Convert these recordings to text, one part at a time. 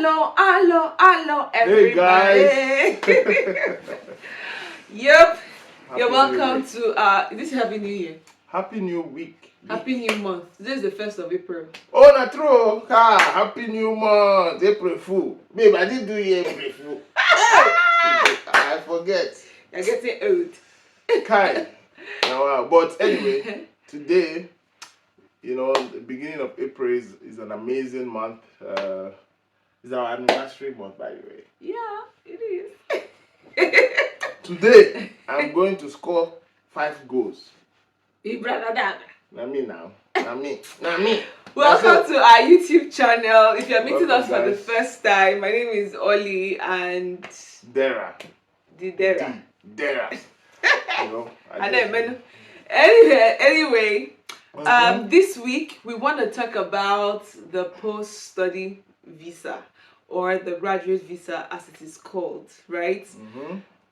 Hello, everybody. Hey guys. Yep. Happy You're New welcome Year. to this is Happy New Year. Happy New Week. Happy New Month. This is the 1st of April. Oh, not true. Happy New Month. April Fool. Babe, I didn't do it April Fool. I forget. You're getting old. Kai. But anyway, today, the beginning of April is an amazing month. It's our anniversary month, by the way. Yeah, it is. Today, I'm going to score 5 goals. Not me now. Not me. Welcome to our YouTube channel. If you're meeting us for the guys. first time, my name is Oli and Dera. Didera. Dera. And then, anyway, this week we want to talk about the post-study visa or the graduate visa as it is called, right?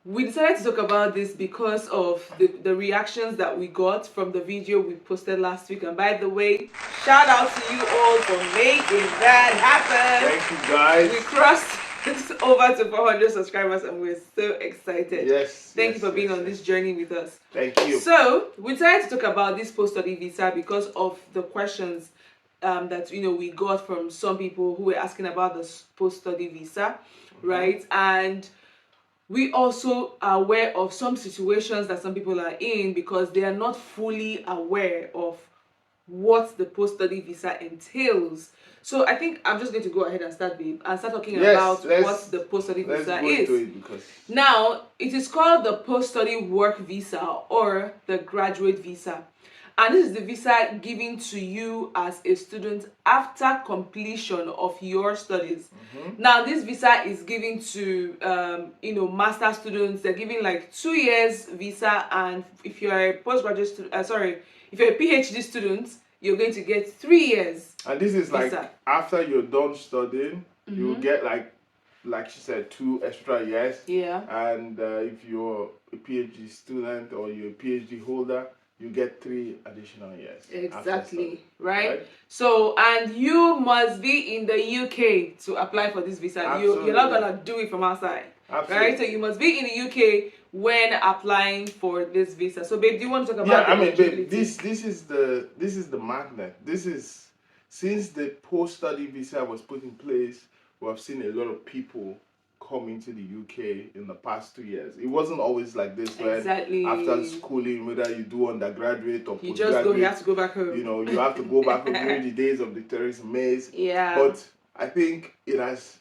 We decided to talk about this because of the reactions that we got from the video we posted last week. And by the way, shout out to you all for making that happen. Thank you guys. We crossed over to 400 subscribers and we're so excited. Yes. Thank you for being on this journey with us. Thank you. So we decided to talk about this post-study visa because of the questions that we got from some people who were asking about the post-study visa, right? And we also are aware of some situations that some people are in because they are not fully aware of what the post-study visa entails. So I think I'm just going to go ahead and start talking about what the post-study visa is. Now, it is called the post-study work visa or the graduate visa. And this is the visa given to you as a student after completion of your studies. Now, this visa is given to, master students. They're giving like 2 years visa. And if you're a postgraduate student, if you're a PhD student, you're going to get 3 years. And this is like visa. After you're done studying, you get like she said, 2 extra years. Yeah. And if you're a PhD student or you're a PhD holder, you get 3 additional years. Exactly, right? So, and you must be in the UK to apply for this visa. You're not gonna do it from outside. Absolutely. Right? So you must be in the UK when applying for this visa. So, babe, do you want to talk about? Babe, this is the magnet. This is, since the post-study visa was put in place, we have seen a lot of people come into the UK in the past 2 years. It wasn't always like this when after schooling, whether you do undergraduate or postgraduate, you have to go back home. You have to go back home during the days of the Theresa Mays. Yeah. But I think it has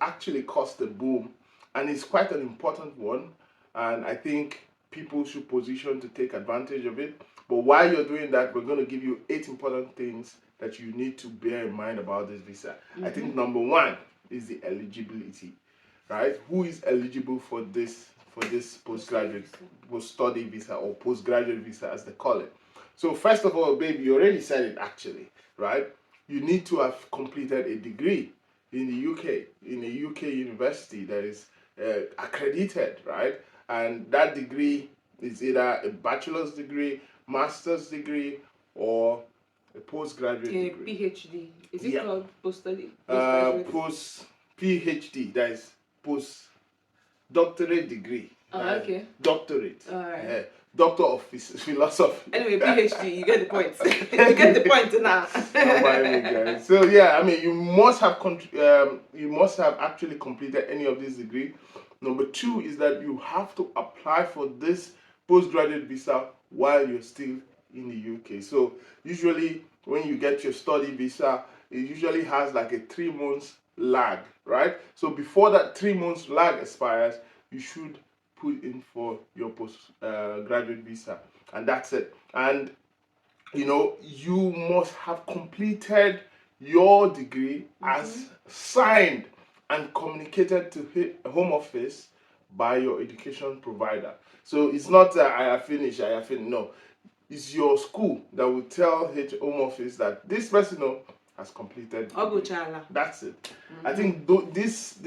actually caused a boom, and it's quite an important one. And I think people should position to take advantage of it. But while you're doing that, we're going to give you 8 important things that you need to bear in mind about this visa. I think number 1 is the eligibility. Right? Who is eligible for this post-study visa or postgraduate visa as they call it? So first of all, baby, you already said it actually, right? You need to have completed a degree in the UK, in a UK university that is accredited, right? And that degree is either a bachelor's degree, master's degree, or a postgraduate degree. PhD. Is it called post-study? PhD, that is post-doctorate degree. Okay. Doctorate. All right. Doctor of philosophy. Anyway, PhD, you get the point. You get the point now. Guys. So yeah, you must have actually completed any of these degrees. Number 2 is that you have to apply for this postgraduate visa while you're still in the UK. So usually when you get your study visa, it usually has like a 3 months lag, right? So before that 3 months lag expires, you should put in for your postgraduate visa, and that's it. And you must have completed your degree as signed and communicated to Home Office by your education provider. So it's not I have finished. No, it's your school that will tell Home Office that this person has completed. That's it. I think this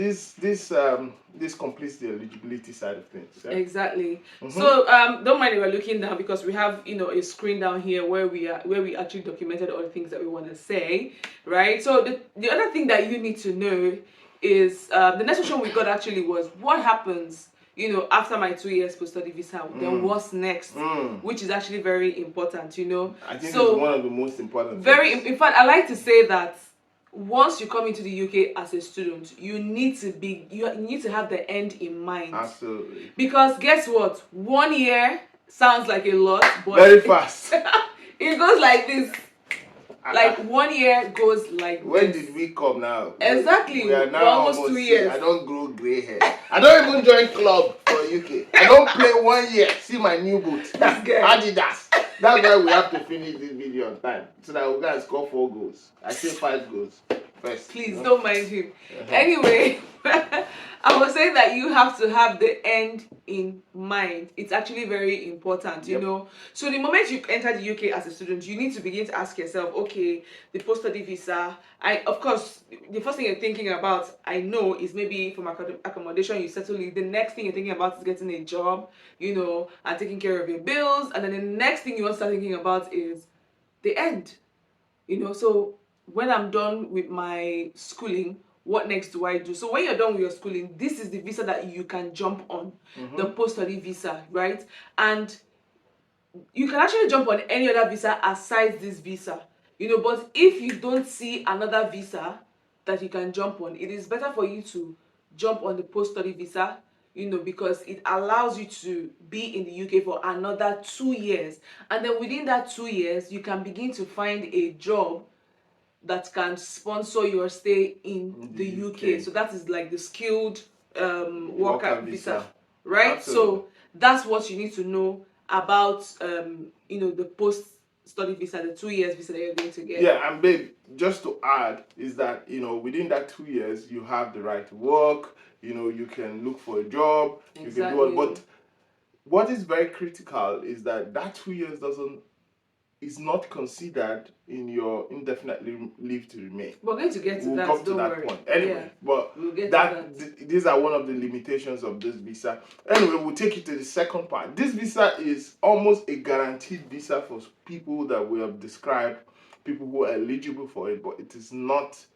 completes the eligibility side of things. Yeah? Exactly. So don't mind if we're looking down because we have a screen down here where we actually documented all the things that we want to say, right? So the other thing that you need to know is the next question we got actually was, what happens, after my 2 years post-study visa, then what's next? Which is actually very important, I think so it's one of the most important very things. in fact, I like to say that once you come into the UK as a student, you need to have the end in mind. Absolutely. Because guess what? 1 year sounds like a lot, but Very fast. it goes like this. Like 1 year goes like when this. did we come now? Exactly. We are now We're almost 2 years. I don't grow grey hair. I don't even join club for UK. I don't play 1 year. See my new boot. Adidas. That's why we have to finish this video on time, so that we can score 4 goals. I say 5 goals first. Please don't mind him. Anyway, I was saying that you have to have the end in mind. It's actually very important, Yep. So the moment you enter the UK as a student, you need to begin to ask yourself, okay, the post-study visa. Of course, the first thing you're thinking about, I know, is maybe from accommodation you settle in. The next thing you're thinking about is getting a job, and taking care of your bills. And then the next thing you want to start thinking about is the end. So when I'm done with my schooling, what next do I do? So when you're done with your schooling, this is the visa that you can jump on, the post-study visa, right? And you can actually jump on any other visa aside this visa, but if you don't see another visa that you can jump on, it is better for you to jump on the post-study visa, because it allows you to be in the UK for another 2 years. And then within that 2 years, you can begin to find a job that can sponsor your stay in the UK. So that is like the skilled worker visa, right? Absolutely. So that's what you need to know about the post-study visa, the 2 years visa that you're going to get. Yeah, and babe, just to add is that within that 2 years you have the right to work. You can look for a job. Exactly. You can do it. But what is very critical is that 2 years is not considered in your indefinite leave to remain. We're going to get to We'll that. come to Don't that worry. point. Anyway, Yeah, but we'll get to that. these are one of the limitations of this visa. Anyway, we'll take you to the second part. This visa is almost a guaranteed visa for people that we have described, people who are eligible for it, but it is not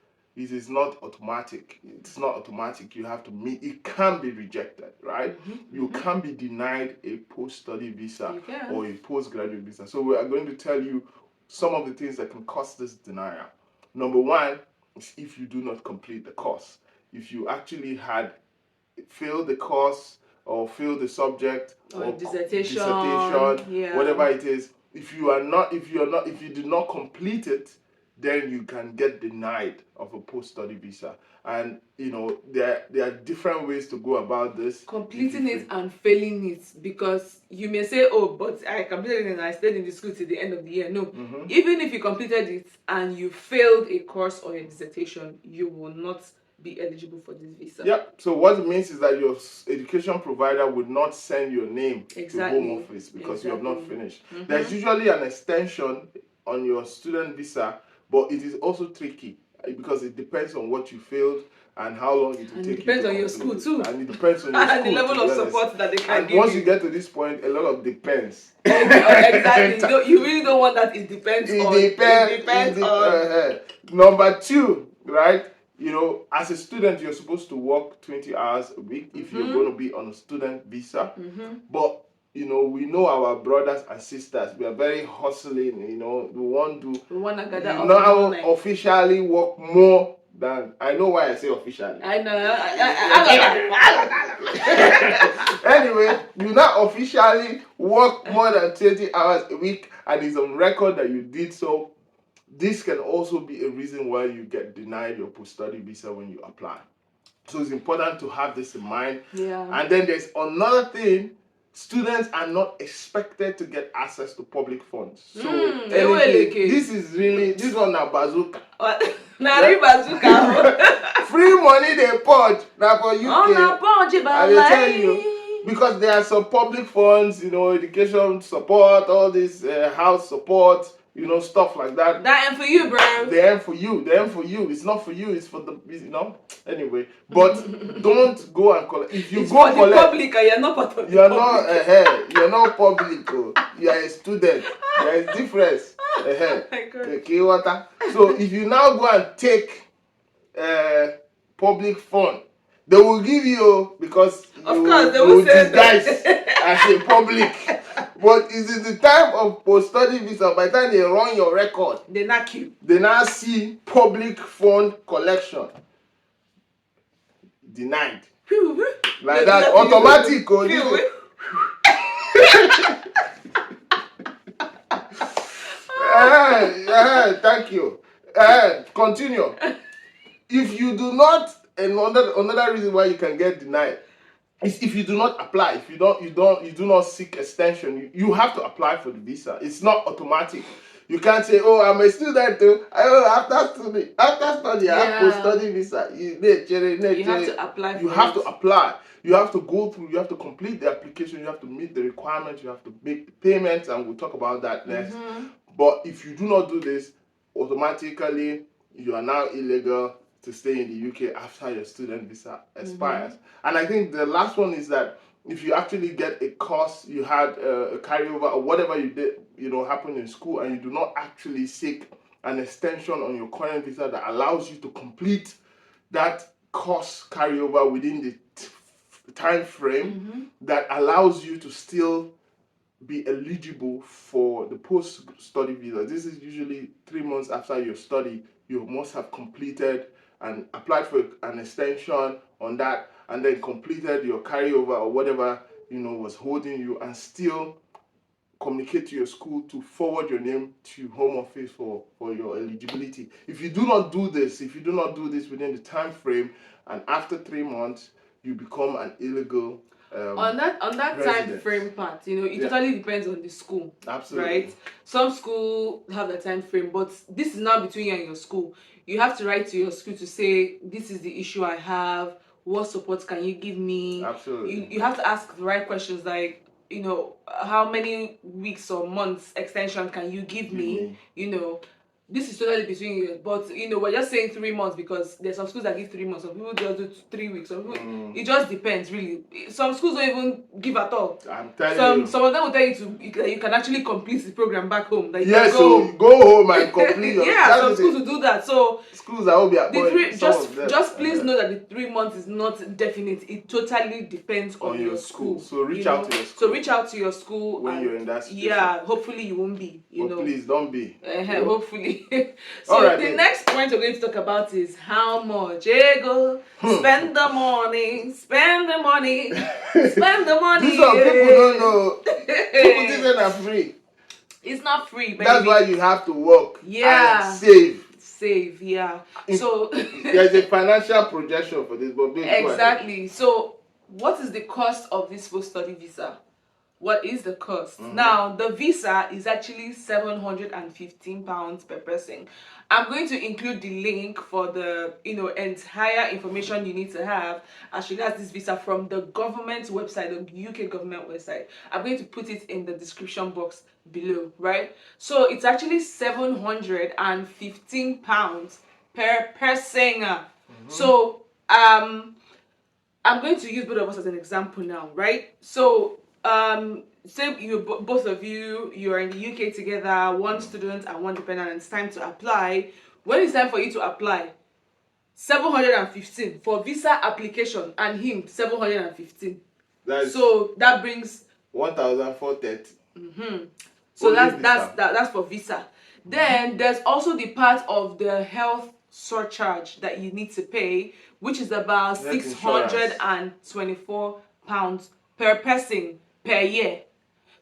automatic. It's not automatic. You have to meet. It can be rejected, right? You can be denied a post-study visa or a postgraduate visa. So we are going to tell you some of the things that can cause this denial. Number one is if you do not complete the course. If you actually had failed the course or failed the subject or dissertation, whatever it is, if you did not complete it, then you can get denied of a post-study visa. And there are different ways to go about this. Completing it and failing it, because you may say, oh, but I completed it and I stayed in the school till the end of the year. No, even if you completed it and you failed a course or a dissertation, you will not be eligible for this visa. Yep. So what it means is that your education provider would not send your name to home office because you have not finished. There's usually an extension on your student visa, but it is also tricky because it depends on what you failed and how long it will take you. It depends on your complete. school too. And it depends on your school. And the level of support that they can give you. And once you get to this point, a lot of depends. Exactly. You really don't want that. It depends on. Number two, right? As a student, you're supposed to work 20 hours a week if you're going to be on a student visa. But we know our brothers and sisters. We are very hustling. We want to now officially work more than. I know why I say officially. I know. Anyway, you now officially work more than 20 hours a week, and it's on record that you did so. This can also be a reason why you get denied your post-study visa when you apply. So it's important to have this in mind. Yeah. And then there's another thing. Students are not expected to get access to public funds. So this one now bazooka. Bazooka. Free money they purge. Now for UK. I will tell you, because there are some public funds, education support, all this house support, stuff like that. That ain't for you, bro. They ain't for you. It's not for you. It's for the, Anyway, but don't go and collect. If you go collect, the public, and you're not part of you're not. You're not public. You are a student. There is difference. Okay, water. So if you now go and take public fund. They will give you because Of you course, they will say disguise that. as a public. But is it the time of post-study visa? By the time they run your record, They knock you. they now see public fund collection denied. Like that, automatic. Thank you. Continue. If you do not, another reason why you can get denied is if you do not apply. If you do not seek extension, you have to apply for the visa. It's not automatic. You can't say, "Oh, I'm a student too. After study, I have post-study visa." You have to apply. You have to apply. You have to go through. You have to complete the application. You have to meet the requirements. You have to make the payments, and we'll talk about that next. But if you do not do this, automatically you are now illegal to stay in the UK after your student visa expires. And I think the last one is that if you actually get a course, you had a carryover or whatever you did, happened in school, and you do not actually seek an extension on your current visa that allows you to complete that course carryover within the time frame that allows you to still be eligible for the post-study visa. This is usually 3 months after your study. You must have completed and applied for an extension on that, and then completed your carryover or whatever was holding you, and still communicate to your school to forward your name to Home Office for your eligibility. If you do not do this within the time frame, and after 3 months, you become an illegal on that time frame part, it totally depends on the school. Absolutely. Right? Some school have the time frame, but this is not between you and your school. You have to write to your school to say, this is the issue I have. What support can you give me? Absolutely. You have to ask the right questions, like, how many weeks or months extension can you give me? This is totally between you, but we're just saying 3 months because there's some schools that give 3 months. Some people just do 3 weeks. Some people, it just depends, really. Some schools don't even give at all. I'm telling you. Some of them will tell you you can actually complete the program back home. Like, yes, so you go home and complete your. Yeah, some schools will do that. So schools that will be at point. Just please know that the 3 months is not definite. It totally depends on your school. So reach out to your school. So reach out to your school when you're in that situation. Yeah, hopefully you won't be. Please don't be. Hopefully. So the next point we're going to talk about is how much ego. Spend the money. Spend the money. Spend the money. These are people don't know. People think they're free. It's not free, baby. That's why you have to work. Yeah. And save. Save, yeah. So there's a financial projection for this, but exactly. So what is the cost of this post-study visa? What is the cost? Now, the visa is actually £715 per person. I'm going to include the link for the entire information you need to have as regards this visa from the government website, the UK government website. I'm going to put it in the description box below, right? So it's actually £715 per person. So I'm going to use both of us as an example now, right? So say both of you are in the UK together, one student and one dependent, and it's time to apply. When it's time for you to apply, 715 for visa application, and him 715. So that brings 1,430. So that's for visa. Then there's also the part of the health surcharge that you need to pay, which is about £624 per person per year.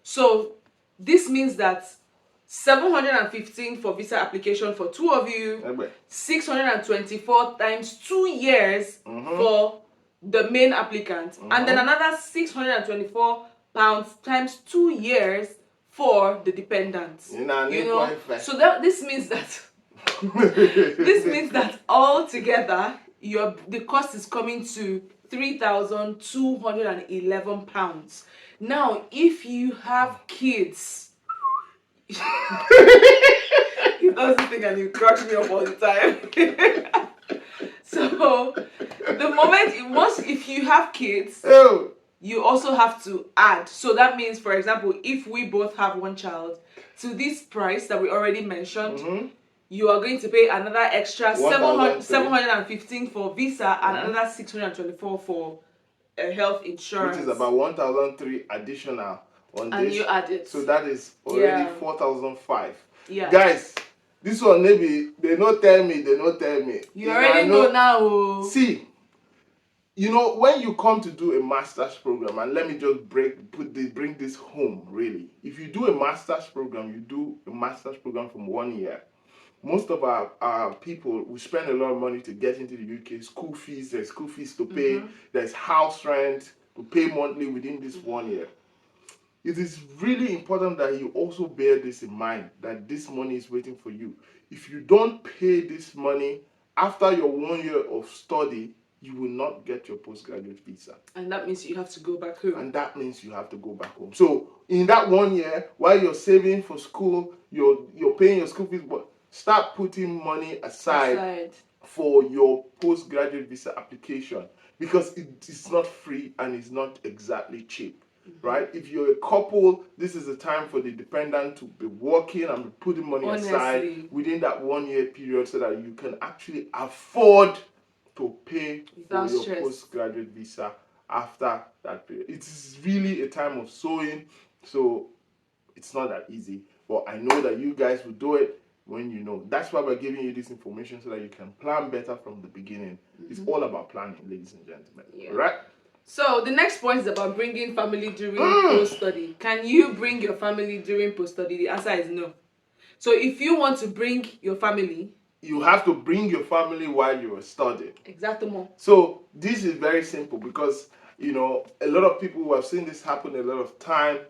So this means that 715 for visa application for two of you, 624 times 2 years for the main applicant, and then another £624 times 2 years for the dependent. So this means that altogether the cost is coming to £3,211. Now, if you have kids, he doesn't think, and he cracks me up all the time. So, if you have kids, you also have to add. So that means, for example, if we both have one child, to this price that we already mentioned, you are going to pay another extra 1,003. 715 for visa and another 624 for health insurance. Which is about 1,003 additional on and this. you add it. So that is already Yeah. 4,005. Yeah. Guys, this one maybe they not tell me. You already know now. Oh. See, you know, when you come to do a master's program, and let me just bring this home really. If you do a master's program, you do a master's program from 1 year. Most of our people, we spend a lot of money to get into the UK. School fees, there's school fees to pay, there's house rent to pay monthly within this 1 year. It is really important that you also bear this in mind, that this money is waiting for you. If you don't pay this money after your 1 year of study, you will not get your postgraduate visa. And that means you have to go back home. So in that 1 year, while you're saving for school, you're paying your school fees, but start putting money aside for your postgraduate visa application, because it's not free and it's not exactly cheap. Right? If you're a couple, this is the time for the dependent to be working and be putting money aside within that 1 year period so that you can actually afford to pay for your postgraduate visa after that period. It is really a time of sowing, so it's not that easy. But I know that you guys will do it when you know. That's why we're giving you this information so that you can plan better from the beginning. It's all about planning, ladies and gentlemen. Yeah. Right? So the next point is about bringing family during post-study. Can you bring your family during post-study? The answer is no. So if you want to bring your family, you have to bring your family while you are studying. Exactly. So this is very simple because, you know, a lot of people who have seen this happen a lot of time.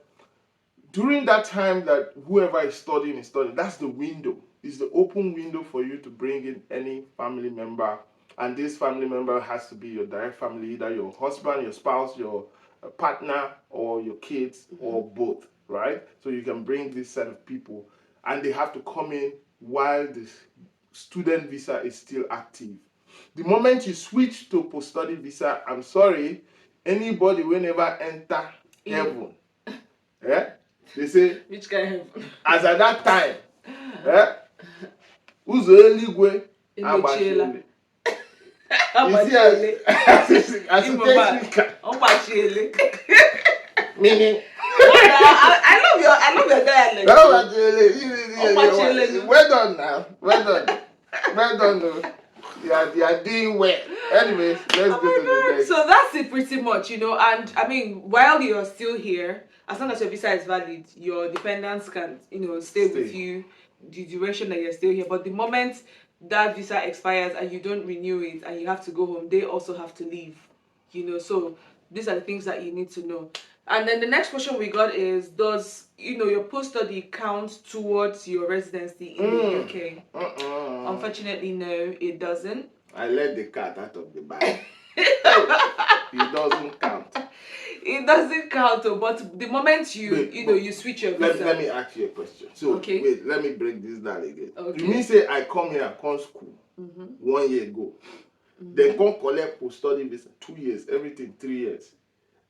During that time that whoever is studying, that's the window. It's the open window for you to bring in any family member. And this family member has to be your direct family, either your husband, your spouse, your partner, or your kids, or both, right? So you can bring this set of people, and they have to come in while the student visa is still active. The moment you switch to post-study visa, I'm sorry, anybody will never enter heaven. Yeah? They say, which kind of heaven? As at that time, ụzọ eluigwe agbachiele. You see, as meaning, I love your dialect. Well done now. Well done. You are doing well. Anyways, let's go to the next. So that's it pretty much, you know. And I mean, while you're still here, as long as your visa is valid, your dependents can, you know, stay with you the duration that you're still here. But the moment that visa expires and you don't renew it and you have to go home, they also have to leave, you know. So these are the things that you need to know. And then the next question we got is, does, you know, your post-study count towards your residency in the UK? Unfortunately, no, it doesn't. I let the cat out of the bag. It doesn't count. It doesn't count, but the moment you switch your visa. Let me ask you a question. So wait, let me break this down again. Okay. You mean say I come here, come school 1 year ago, then come collect post-study visa 2 years, everything 3 years,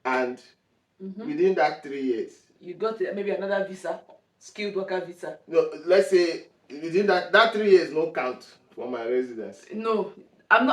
and within that 3 years you got maybe another visa, skilled worker visa. No, let's say within that 3 years no count for my residence. No. I'm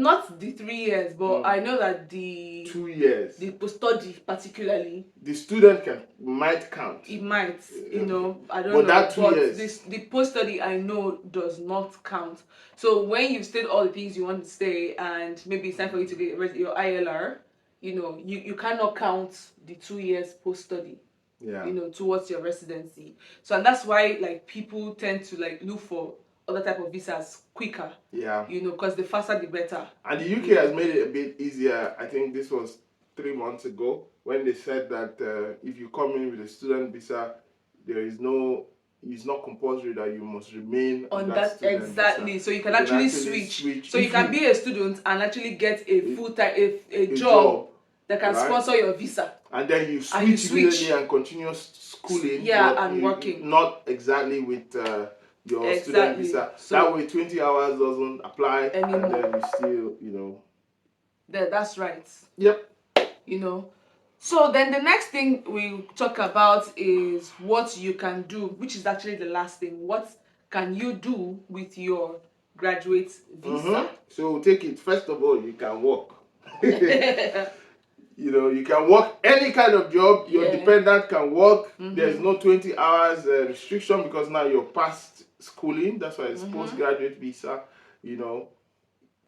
not the 3 years, but I know that the 2 years, the post-study particularly, the student might count. It might, you know, I don't know. But that 2 years, the post-study I know does not count. So when you've stayed all the things you want to stay, and maybe it's time for you to get your ILR, you know, you cannot count the 2 years post-study. Yeah. You know, towards your residency. So and that's why like people tend to like look for other type of visas quicker. Yeah. You know, because the faster the better. And the UK has made it a bit easier. I think this was 3 months ago when they said that if you come in with a student visa, it's not compulsory that you must remain on that student exactly visa. So you can actually switch. So you can be a student and actually get a full-time a job that can sponsor your visa. And then you switch immediately and continue schooling. Yeah, and working. Not exactly with your student visa. So that way 20 hours doesn't apply anymore. And then you still, you know. That's right. Yep. You know. So then the next thing we talk about is what you can do, which is actually the last thing. What can you do with your graduate visa? So take it. First of all, you can work. You know, you can work any kind of job. Your dependent can work. There's no 20 hours restriction because now you're past schooling. That's why it's postgraduate visa. You know,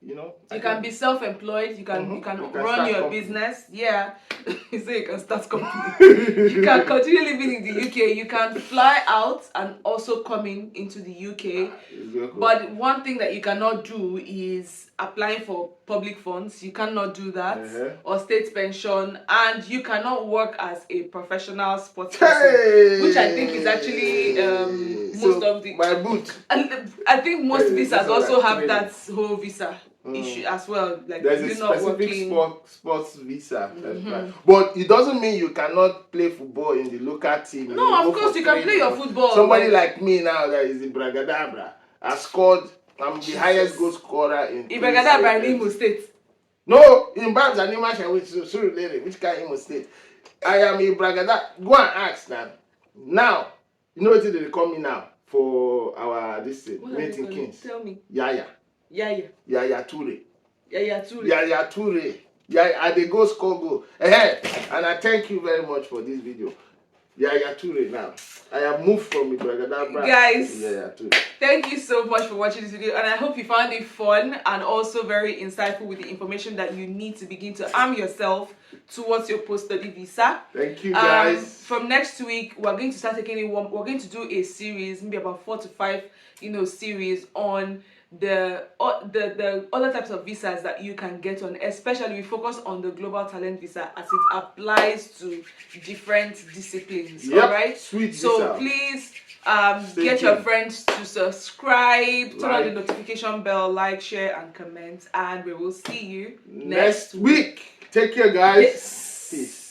you can be self-employed. You can run your business. Yeah, so you can start company. You can continue living in the UK. You can fly out and also come into the UK. Exactly. But one thing that you cannot do is applying for public funds. You cannot do that, or state pension, and you cannot work as a professional sports person, which I think is actually most of the my boot. I think most visas also have that whole visa issue as well. Like there's you're a not specific working. sports visa, but it doesn't mean you cannot play football in the local team. No, of course you can play your football. Somebody like me now that is in Bragadabra, I scored. I'm the highest goal scorer in Bragadabra in Imo State. No, in Babs and Imasha, which kind of Imo State? I am in Bragadabra. Go and ask now. Now, you know what they call me now for our this thing, Meeting Kings. Tell me. Yaya Toure. Yaya Toure. Yaya Toure. Yeah, they go score goal. And I thank you very much for this video. Yaya Toure now. I have moved from Bragadabra. Guys, Yaya Toure. Thank you so much for watching this video, and I hope you found it fun and also very insightful with the information that you need to begin to arm yourself towards your post-study visa. Thank you, guys. From next week, we're going to start taking we're going to do a series, maybe about 4 to 5, series on the other types of visas that you can get on. Especially, we focus on the global talent visa as it applies to different disciplines. Yep. All right. Sweet so visa. Please. Get your friends to subscribe, turn on the notification bell, like, share, and comment, and we will see you next week. Take care, guys. Yes. Peace.